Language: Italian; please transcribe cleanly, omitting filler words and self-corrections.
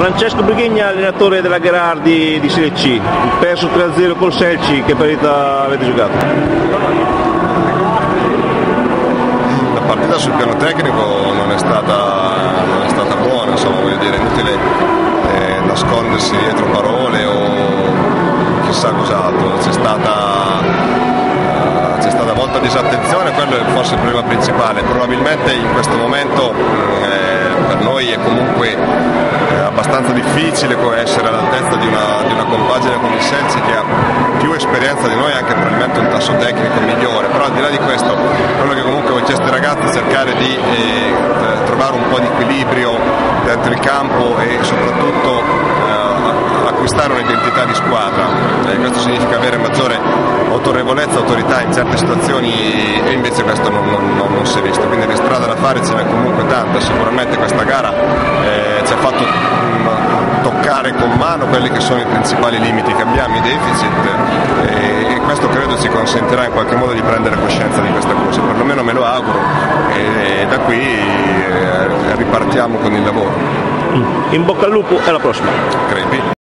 Francesco Brighegna, allenatore della Gherardi di Serie C, perso 3-0 col Selci, che partita avete giocato? La partita sul piano tecnico non è stata buona, insomma, voglio dire, è inutile nascondersi dietro parole o chissà cos'altro. C'è stata molta disattenzione, quello è forse il problema principale. Probabilmente in questo momento per noi è comunque abbastanza difficile essere all'altezza di una compagine come il Selci, che ha più esperienza di noi e anche probabilmente un tasso tecnico migliore. Però al di là di questo, quello che comunque ho chiesto ai ragazzi è cercare di trovare un po' di equilibrio dentro il campo e soprattutto acquistare un'identità di squadra. Questo significa avere maggiore autorevolezza, autorità in certe situazioni, e invece questo non si è visto. Quindi le strade da fare ce n'è comunque tanta. Sicuramente questa gara ci ha fatto toccare con mano quelli che sono i principali limiti che abbiamo, i deficit, e questo credo ci consentirà in qualche modo di prendere coscienza di questa cosa, perlomeno me lo auguro, e da qui ripartiamo con il lavoro. In bocca al lupo e alla prossima. Crepi.